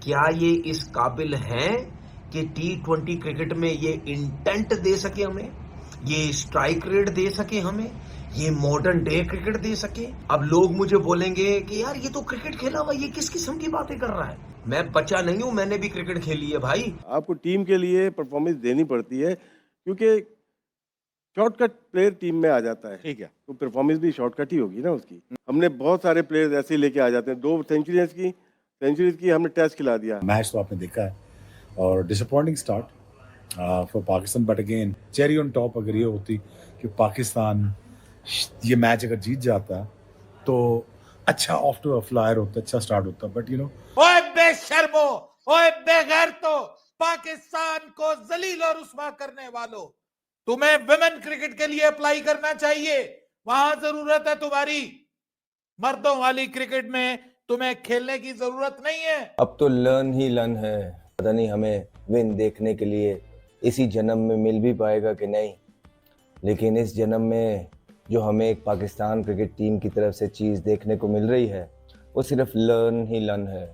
क्या ये इस काबिल हैं कि T20 क्रिकेट में ये इंटेंट दे सके हमें, ये स्ट्राइक रेट दे सके हमें, ये मॉडर्न डे क्रिकेट दे सके? अब लोग मुझे बोलेंगे कि यार ये तो क्रिकेट खेला हुआ, ये किस किस्म की बातें कर रहा है। मैं बच्चा नहीं हूं, मैंने भी क्रिकेट खेली है भाई। आपको टीम के लिए परफॉर्मेंस देनी पड़ती है, क्योंकि शॉर्टकट प्लेयर टीम में आ जाता है। ठीक है। तो परफॉर्मेंस भी शॉर्टकट ही होगी ना उसकी। हमने बहुत सारे प्लेयर्स ऐसे ही लेके आ जाते हैं, 2 सेंचुरीज की हमने टेस्ट खिला दिया। मैच तो आपने देखा है और disappointing start for Pakistan, but again cherry on top अगर ये होती कि पाकिस्तान ये मैच अगर जीत जाता तो अच्छा ऑफ टू अ फ्लायर होता, अच्छा स्टार्ट होता, बट ओए बेशर्मो, ओए बेगैरतो, पाकिस्तान को जलील और रुस्वा करने वालों, तुम्हें विमेन क्रिकेट के लिए अप्लाई करना चाहिए। वहां जरूरत है तुम्हारी। मर्दों वाली क्रिकेट में तुम्हें खेलने की जरूरत नहीं है। अब तो लर्न ही लर्न है। पता नहीं हमें विन देखने के लिए इसी जन्म में मिल भी पाएगा कि नहीं, लेकिन इस जन्म में जो हमें एक पाकिस्तान क्रिकेट टीम की तरफ से चीज़ देखने को मिल रही है वो सिर्फ लर्न ही लर्न है,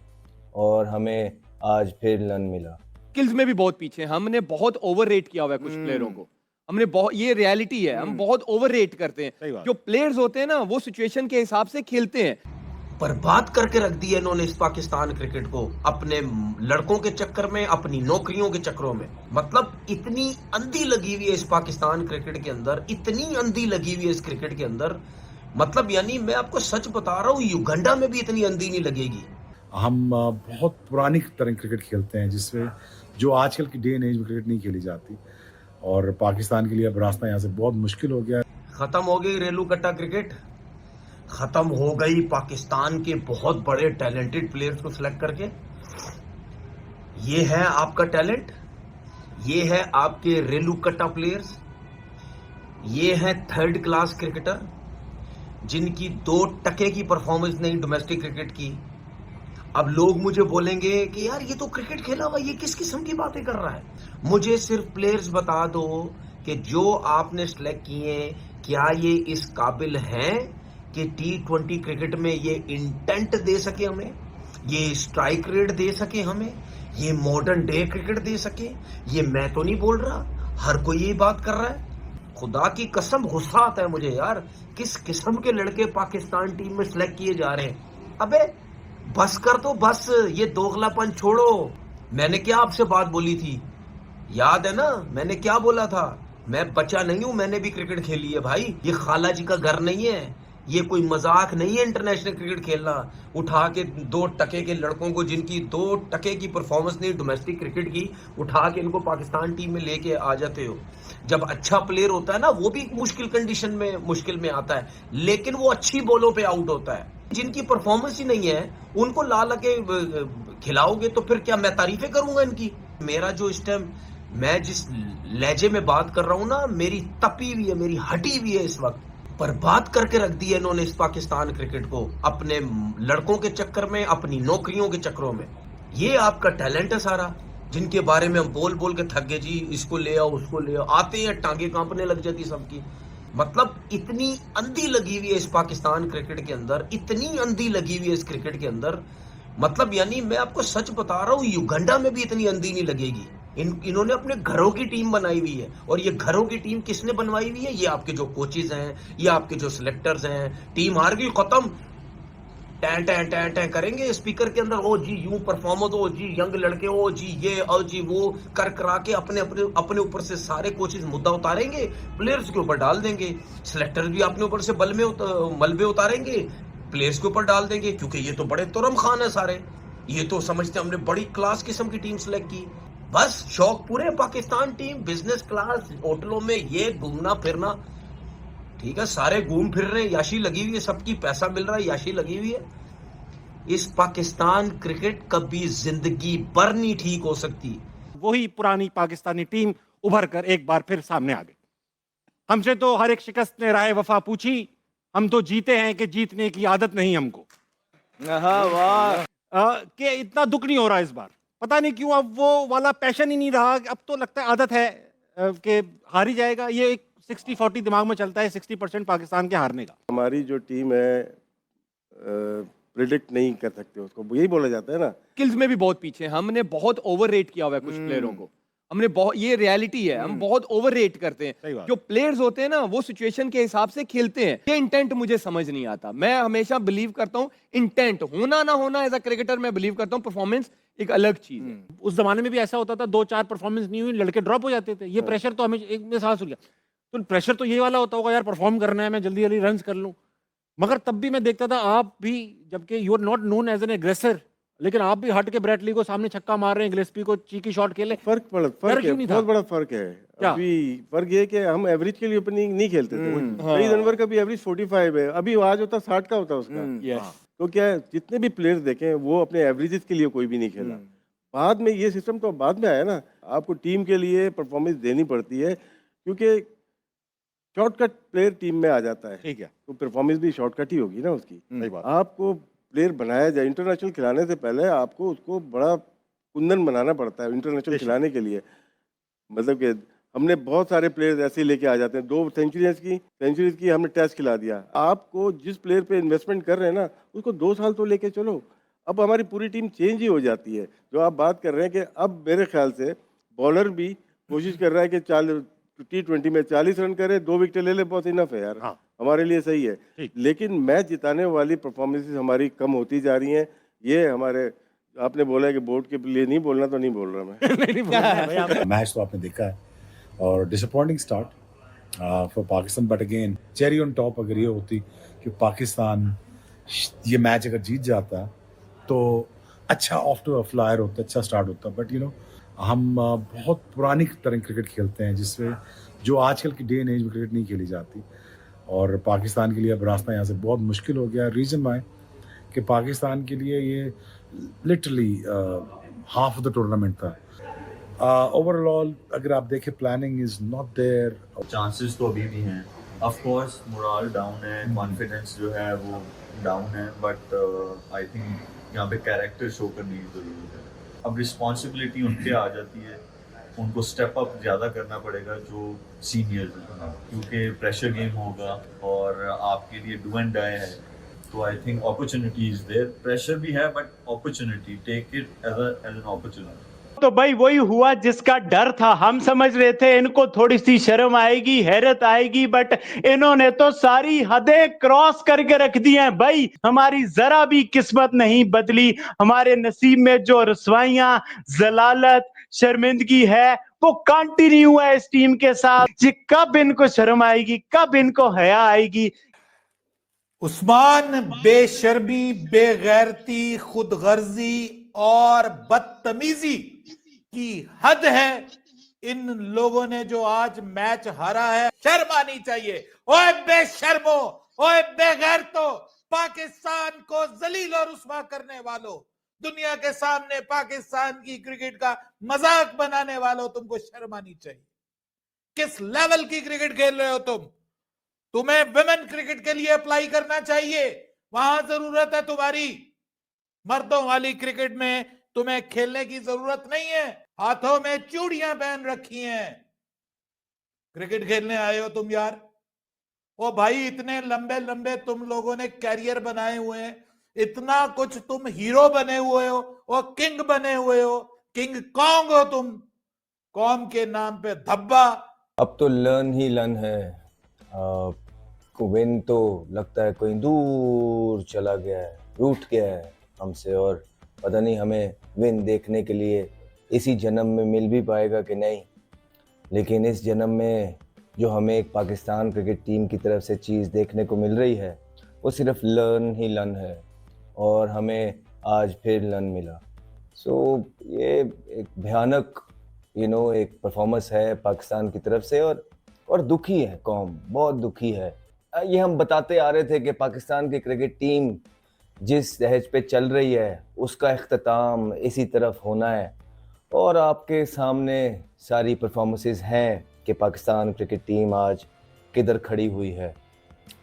और हमें आज फिर लर्न मिला। स्किल्स में भी बहुत पीछे हैं। हमने बहुत ओवररेट किया हुआ है कुछ प्लेयरों को। हमने बहुत, ये रियलिटी है, हम बहुत ओवररेट करते सही हैं। बात। जो प्लेयर्स होते हैं ना वो सिचुएशन के हिसाब से खेलते हैं। बर्बाद करके रख दिया इन्होंने इस पाकिस्तान क्रिकेट को, अपने लड़कों के चक्कर में, अपनी नौकरियों के चक्करों में। मतलब इतनी अंधी लगी हुई है इस पाकिस्तान क्रिकेट के अंदर, इतनी अंधी लगी हुई है इस क्रिकेट के अंदर। मतलब यानी मैं आपको सच बता रहा हूँ, युगांडा में भी इतनी अंधी नहीं लगेगी। हम बहुत पुरानी तरह क्रिकेट खेलते हैं जिससे जो आजकल की डे एंड एज में क्रिकेट नहीं खेली जाती, और पाकिस्तान के लिए अब रास्ता यहाँ से बहुत मुश्किल हो गया है। खत्म हो गई रेलू कट्टा क्रिकेट, खत्म हो गई पाकिस्तान के बहुत बड़े टैलेंटेड प्लेयर्स को सिलेक्ट करके। ये है आपका टैलेंट, ये है आपके रेलू कट्टा प्लेयर्स, ये है थर्ड क्लास क्रिकेटर जिनकी 2 टके की परफॉर्मेंस नहीं डोमेस्टिक क्रिकेट की। अब लोग मुझे बोलेंगे कि यार ये तो क्रिकेट खेला हुआ, ये किस किस्म की बातें कर रहा है। मुझे सिर्फ प्लेयर्स बता दो कि जो आपने सिलेक्ट किए, क्या ये इस काबिल हैं कि T20 क्रिकेट में ये इंटेंट दे सके हमें, ये स्ट्राइक रेट दे सके हमें, ये मॉडर्न डे क्रिकेट दे सके? ये मैं तो नहीं बोल रहा, हर कोई यही बात कर रहा है। खुदा की कसम गुस्सा आता है मुझे यार, किस किस्म के लड़के पाकिस्तान टीम में सिलेक्ट किए जा रहे हैं। अबे बस कर दो, बस ये दोगलापन छोड़ो। मैंने क्या आपसे बात बोली थी, याद है ना? मैंने क्या बोला था? मैं बच्चा नहीं हूं, मैंने भी क्रिकेट खेली है भाई। ये खाला जी का घर नहीं है, ये कोई मजाक नहीं है इंटरनेशनल क्रिकेट खेलना। उठा के 2 टके के लड़कों को, जिनकी 2 टके की परफॉर्मेंस नहीं डोमेस्टिक क्रिकेट की, उठा के इनको पाकिस्तान टीम में लेके आ जाते हो। जब अच्छा प्लेयर होता है ना, वो भी मुश्किल कंडीशन में, मुश्किल में आता है, लेकिन वो अच्छी बॉलों पे आउट होता है। जिनकी परफॉर्मेंस ही नहीं है उनको ला लगे खिलाओगे तो फिर क्या मैं तारीफें करूंगा इनकी? मेरा जो इस टाइम, मैं जिस लहजे में बात कर रहा हूं ना, मेरी तपी हुई है, मेरी हटी हुई है इस वक्त। बर्बाद करके रख दिया इन्होंने इस पाकिस्तान क्रिकेट को, अपने लड़कों के चक्कर में, अपनी नौकरियों के चक्करों में। ये आपका टैलेंट है सारा, जिनके बारे में हम बोल बोल के थक गए जी, इसको ले आओ, उसको ले आओ, आते हैं टांगे कांपने लग जाती सबकी। मतलब इतनी अंधी लगी हुई है इस पाकिस्तान क्रिकेट के अंदर, इतनी अंधी लगी हुई है इस क्रिकेट के अंदर। मतलब यानी मैं आपको सच बता रहा हूँ, युगांडा में भी इतनी अंधी नहीं लगेगी। इन्होंने अपने घरों की टीम बनाई हुई है, और ये घरों की टीम किसने बनवाई हुई है? ये आपके जो कोचेज हैं, ये आपके जो सिलेक्टर्स हैं। टीम हार गई, खत्म, टैं टैं टैं टैं करेंगे स्पीकर के अंदर, ओ जी यूं परफॉर्मेंस, ओ जी यंग लड़के, ओ जी ये, ओ जी वो, कर करा के अपने अपने अपने ऊपर से सारे कोचेज मुद्दा उतारेंगे, प्लेयर्स के ऊपर डाल देंगे। सिलेक्टर्स भी अपने ऊपर से मलबे उतारेंगे, प्लेयर्स के ऊपर डाल देंगे, क्योंकि ये तो बड़े तुरम खान है सारे। ये तो समझते हमने बड़ी क्लास किस्म की टीम सिलेक्ट की। बस शौक पूरे, पाकिस्तान टीम बिजनेस क्लास, होटलों में ये घूमना फिरना, ठीक है, सारे घूम फिर रहे हैं, याशी लगी हुई है सबकी, पैसा मिल रहा है, याशी लगी हुई है। इस पाकिस्तान क्रिकेट कभी जिंदगी भर नहीं ठीक हो सकती। वही पुरानी पाकिस्तानी टीम उभर कर एक बार फिर सामने आ गई। हमसे तो हर एक शिकस्त ने राय वफा पूछी, हम तो जीते हैं कि जीतने की आदत नहीं हमको। वाह, कि इतना दुख नहीं हो रहा इस बार, पता नहीं क्यों। अब वो वाला पैशन ही नहीं रहा। अब तो लगता है आदत है कि हार ही जाएगा। ये एक 60-40 दिमाग में चलता है, 60% पाकिस्तान के हारने का। हमारी जो टीम है प्रिडिक्ट नहीं कर सकते उसको, यही बोला जाता है ना। स्किल्स में भी बहुत पीछे हैं। हमने बहुत ओवररेट किया हुआ है कुछ प्लेयरों को। हमने बहुत, ये रियलिटी है, हम बहुत ओवररेट करते सही हैं। बात। जो प्लेयर्स होते हैं ना, वो सिचुएशन के हिसाब से खेलते हैं। ये इंटेंट मुझे समझ नहीं आता। मैं हमेशा बिलीव करता हूँ इंटेंट होना ना होना, एज अ क्रिकेटर मैं बिलीव करता हूँ परफॉर्मेंस एक अलग चीज है। उस जमाने में भी ऐसा होता था, 2-4 परफॉर्मेंस नहीं हुई लड़के ड्रॉप हो जाते थे। ये प्रेशर तो हमें एक में सांस हो गया, तो प्रेशर तो ये वाला होता होगा यार, परफॉर्म करना है, मैं जल्दी जल्दी रन कर लूं। मगर तब भी मैं देखता था आप भी, जबकि you are not known as an aggressor, लेकिन आप भी हट के ब्रैटली को सामने छक्का मार रहे हैं, गिलेस्पी को चीकी शॉट खेले। फर्क डर है, क्यों नहीं था? बहुत बड़ा फर्क है। क्या? अभी फर्क ये है कि हम एवरेज के लिए ओपनिंग नहीं खेलते थे। सईद अनवर का भी एवरेज 45 है, अभी आज होता 60 का होता उसका। यस, तो क्या है, जितने भी प्लेयर्स देखें वो अपने एवरेजेस के लिए कोई भी नहीं खेला। बाद में ये सिस्टम तो बाद में आया ना, आपको टीम के लिए परफॉर्मेंस देनी पड़ती है, क्योंकि शॉर्टकट प्लेयर टीम में आ जाता है, ठीक है, तो परफॉर्मेंस भी शॉर्टकट ही होगी ना उसकी। सही बात। आपको प्लेयर बनाया जाए, इंटरनेशनल खिलाने से पहले आपको उसको बड़ा कुंदन बनाना पड़ता है इंटरनेशनल खिलाने के लिए। मतलब कि हमने बहुत सारे प्लेयर्स ऐसे ही लेके आ जाते हैं, 2 सेंचुरीज की हमने टेस्ट खिला दिया। आपको जिस प्लेयर पे इन्वेस्टमेंट कर रहे हैं ना, उसको 2 साल तो लेके चलो। अब हमारी पूरी टीम चेंज ही हो जाती है। जो आप बात कर रहे हैं कि अब मेरे ख्याल से बॉलर भी कोशिश कर रहा है कि T20 में 40 रन करे, 2 विकेट ले ले, बहुत इनफ है यार। हाँ। हमारे लिए सही है। ठीक। लेकिन मैच जिताने वाली परफॉर्मेंसेस हमारी कम होती जा रही हैं। ये हमारे, आपने बोला है कि बोर्ड के लिए नहीं बोलना, तो नहीं बोल रहा मैं। नहीं बोलना है भाई, आप मैच तो आपने देखा है और disappointing start for Pakistan, but again cherry on top अगर ये होती कि पाकिस्तान ये मैच अगर जीत जाता तो अच्छा ऑफ टू अ फ्लायर होता, अच्छा स्टार्ट होता। बट यू नो हम बहुत पुरानी तरह क्रिकेट खेलते हैं, जिसमें जो आजकल की डे एंड एज में क्रिकेट नहीं खेली जाती, और पाकिस्तान के लिए अब रास्ता यहाँ से बहुत मुश्किल हो गया। रीज़न वाई कि पाकिस्तान के लिए ये literally half of the tournament था। ओवरऑल अगर आप देखें, planning is not there. Chances तो अभी भी हैं। ऑफ कोर्स मोरल डाउन है, कॉन्फिडेंस जो है वो डाउन है, बट आई थिंक यहाँ पे कैरेक्टर शो करने की ज़रूरत है। अब रिस्पॉन्सिबिलिटी उन पे आ जाती है, उनको स्टेप अप ज़्यादा करना पड़ेगा जो सीनियर्स हैं, क्योंकि प्रेशर गेम होगा और आपके लिए डू एंड डाई है। तो I think opportunity is there, pressure भी है but opportunity, take it as an opportunity. तो भाई वही हुआ जिसका डर था। हम समझ रहे थे इनको थोड़ी सी शर्म आएगी, हैरत आएगी, बट इन्होंने तो सारी हदें क्रॉस करके रख दी हैं। भाई हमारी जरा भी किस्मत नहीं बदली, हमारे नसीब में जो रसवाइयां, जलालत, शर्मिंदगी है वो कंटिन्यू है इस टीम के साथ। जी कब इनको शर्म आएगी, कब इनको हया आएगी। उस्मान, बेशर्मी, बेगैरती, खुदगर्जी और बदतमीजी की हद है इन लोगों ने जो आज मैच हारा है। शर्म आनी चाहिए। ओए बेशर्मो, ओए बेगैरतो, पाकिस्तान को जलील और रुस्वा करने वालों, दुनिया के सामने पाकिस्तान की क्रिकेट का मजाक बनाने वालों, तुमको शर्म आनी चाहिए। किस लेवल की क्रिकेट खेल रहे हो तुम? तुम्हें विमेन क्रिकेट के लिए अप्लाई करना चाहिए, वहां जरूरत है तुम्हारी। मर्दों वाली क्रिकेट में तुम्हें खेलने की जरूरत नहीं है। हाथों में चूड़ियां पहन रखी हैं, क्रिकेट खेलने आए हो तुम यार। ओ भाई, इतने लंबे लंबे तुम लोगों ने कैरियर बनाए हुए हैं, इतना कुछ तुम हीरो बने हुए हो और किंग बने हुए हो, किंग कॉन्ग हो तुम, कौम के नाम पे धब्बा। अब तो लर्न ही लर्न है। को विन तो लगता है कोई दूर चला गया है, रूठ गया है हमसे, और पता नहीं हमें विन देखने के लिए इसी जन्म में मिल भी पाएगा कि नहीं। लेकिन इस जन्म में जो हमें एक पाकिस्तान क्रिकेट टीम की तरफ से चीज़ देखने को मिल रही है, वो सिर्फ लर्न ही लर्न है, और हमें आज फिर लर्न मिला। सो ये एक भयानक एक परफॉर्मेंस है पाकिस्तान की तरफ से, और दुखी है कौम, बहुत दुखी है। ये हम बताते आ रहे थे कि पाकिस्तान की क्रिकेट टीम जिस दहज पे चल रही है उसका इख्तिताम इसी तरफ होना है, और आपके सामने सारी परफॉर्मेंसेस हैं कि पाकिस्तान क्रिकेट टीम आज किधर खड़ी हुई है।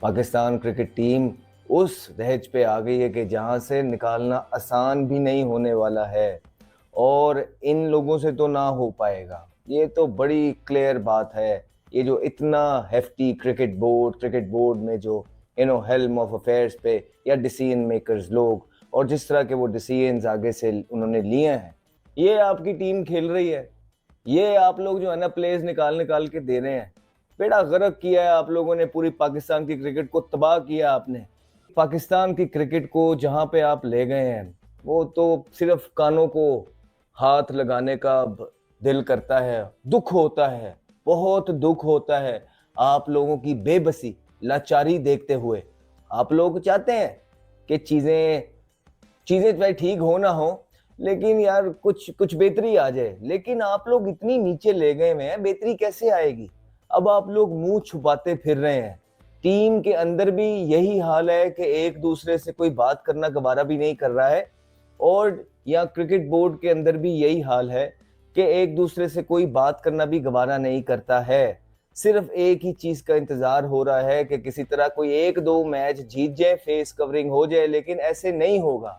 पाकिस्तान क्रिकेट टीम उस दहज पे आ गई है कि जहां से निकालना आसान भी नहीं होने वाला है, और इन लोगों से तो ना हो पाएगा। ये तो बड़ी क्लियर बात है। ये जो इतना हेफ्टी क्रिकेट बोर्ड में जो हेल्म ऑफ अफेयर्स पे या डिसीजन मेकर्स लोग, और जिस तरह के वो डिसीजंस आगे से उन्होंने लिए हैं, ये आपकी टीम खेल रही है। ये आप लोग जो है ना प्लेयर्स निकाल के दे रहे हैं, बेड़ा गर्क किया है आप लोगों ने, पूरी पाकिस्तान की क्रिकेट को तबाह किया आपने। पाकिस्तान की क्रिकेट को जहां पे आप ले गए हैं, वो तो सिर्फ कानों को हाथ लगाने का दिल करता है। दुख होता है, बहुत दुख होता है आप लोगों की बेबसी, लाचारी देखते हुए। आप लोग चाहते हैं कि चीजें चाहे ठीक हो ना हो, लेकिन यार कुछ बेहतरी आ जाए, लेकिन आप लोग इतनी नीचे ले गए हुए हैं, बेहतरी कैसे आएगी? अब आप लोग मुंह छुपाते फिर रहे हैं। टीम के अंदर भी यही हाल है कि एक दूसरे से कोई बात करना गवारा भी नहीं कर रहा है, और या क्रिकेट बोर्ड के अंदर भी यही हाल है कि एक दूसरे से कोई बात करना भी गवारा नहीं करता है। सिर्फ एक ही चीज का इंतजार हो रहा है कि किसी तरह कोई 1-2 मैच जीत जाए, फेस कवरिंग हो जाए, लेकिन ऐसे नहीं होगा।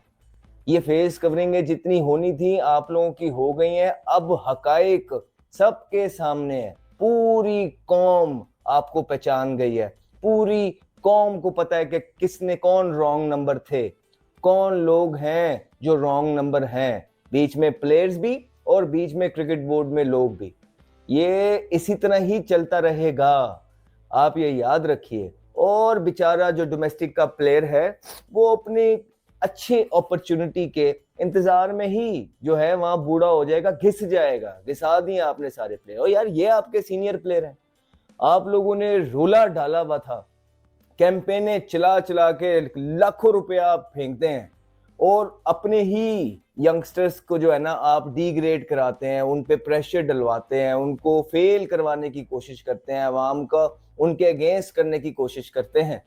ये फेस कवरिंग जितनी होनी थी आप लोगों की हो गई है। अब हकाइक सबके सामने है, पूरी कौम आपको पहचान गई है, पूरी कौम को पता है कि किसने कौन रॉन्ग नंबर थे, कौन लोग हैं जो रॉन्ग नंबर हैं, बीच में प्लेयर्स भी और बीच में क्रिकेट बोर्ड में लोग भी। ये इसी तरह ही चलता रहेगा, आप ये याद रखिए। और बेचारा जो डोमेस्टिक का प्लेयर है वो अपनी अच्छी अपॉर्चुनिटी के इंतजार में ही जो है वहां बूढ़ा हो जाएगा, घिस जाएगा। घिसा दिए आपने सारे प्लेयर। और यार ये आपके सीनियर प्लेयर हैं, आप लोगों ने रोला डाला हुआ था, कैंपेने चला के लाखों रुपया आप फेंकते हैं, और अपने ही यंगस्टर्स को जो है ना आप डिग्रेड कराते हैं, उन पे प्रेशर डलवाते हैं, उनको फेल करवाने की कोशिश करते हैं, अवाम का उनके अगेंस्ट करने की कोशिश करते हैं।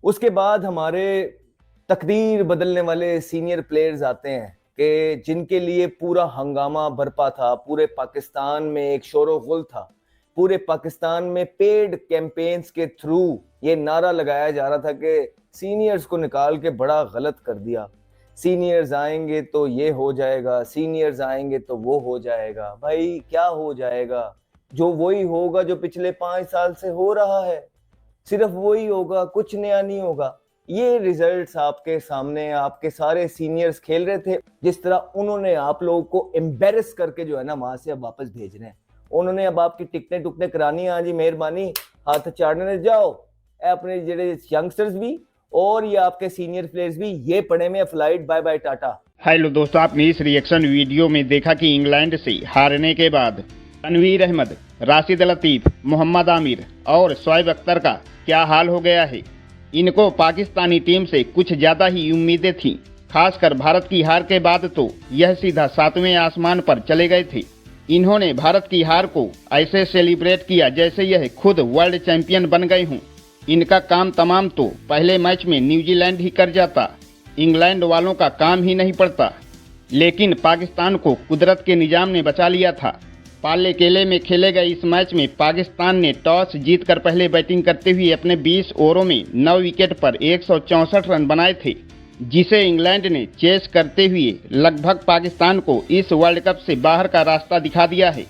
उसके बाद हमारे तकदीर बदलने वाले सीनियर प्लेयर्स आते हैं कि जिनके लिए पूरा हंगामा बरपा था, पूरे पाकिस्तान में एक शोर-ओ-गुल था, पूरे पाकिस्तान में पेड कैंपेन्स के थ्रू ये नारा लगाया जा रहा था कि सीनियर्स को निकाल के बड़ा गलत कर दिया, सीनियर्स आएंगे तो ये हो जाएगा, सीनियर्स आएंगे तो वो हो जाएगा। भाई क्या हो जाएगा? जो वही होगा जो पिछले 5 साल से हो रहा है, सिर्फ वही होगा, कुछ नया नहीं होगा। ये रिजल्ट्स आपके सामने, आपके सारे सीनियर्स खेल रहे थे, जिस तरह उन्होंने आप लोगों को एम्बेरस करके जो है ना वहां से अब वापस भेज रहे हैं। उन्होंने अब आपकी टिकटें टुकटें करानी, हाँ जी मेहरबानी, हाथ चाड़ने जाओ। अपने जेडे यंगस्टर्स भी और ये आपके सीनियर प्लेयर्स भी ये पड़े में flight, bye bye tata. Hello दोस्तों, आपने इस रिएक्शन वीडियो में देखा कि इंग्लैंड से हारने के बाद तनवीर अहमद, राशिद लतीफ, मोहम्मद आमिर और शोएब अख्तर का क्या हाल हो गया है। इनको पाकिस्तानी टीम से कुछ ज़्यादा ही उम्मीदें थीं। खासकर भारत की हार के बाद तो यह सीधा 7वें आसमान पर चले गए थे। इन्होंने भारत की हार को ऐसे सेलिब्रेट किया जैसे यह खुद वर्ल्ड चैंपियन बन गए हों। इनका काम तमाम तो पहले मैच में न्यूजीलैंड ही कर जाता, इंग्लैंड वालों का काम ही नहीं पड़ता। लेकिन पाकिस्तान को कुदरत के निजाम ने बचा लिया था। पाले केले में खेले गए इस मैच में पाकिस्तान ने टॉस जीतकर पहले बैटिंग करते हुए अपने 20 ओवरों में 9 विकेट पर 164 रन बनाए थे, जिसे इंग्लैंड ने चेस करते हुए लगभग पाकिस्तान को इस वर्ल्ड कप से बाहर का रास्ता दिखा दिया है।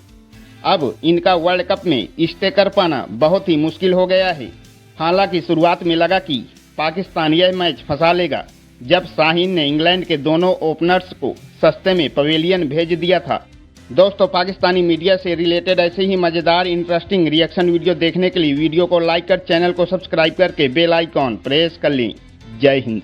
अब इनका वर्ल्ड कप में स्टे कर पाना बहुत ही मुश्किल हो गया है। हालांकि शुरुआत में लगा कि पाकिस्तान यह मैच फंसा लेगा, जब शाहीन ने इंग्लैंड के दोनों ओपनर्स को सस्ते में पवेलियन भेज दिया था। दोस्तों, पाकिस्तानी मीडिया से रिलेटेड ऐसे ही मज़ेदार इंटरेस्टिंग रिएक्शन वीडियो देखने के लिए वीडियो को लाइक कर चैनल को सब्सक्राइब करके बेल आइकॉन प्रेस कर लें। जय हिंद।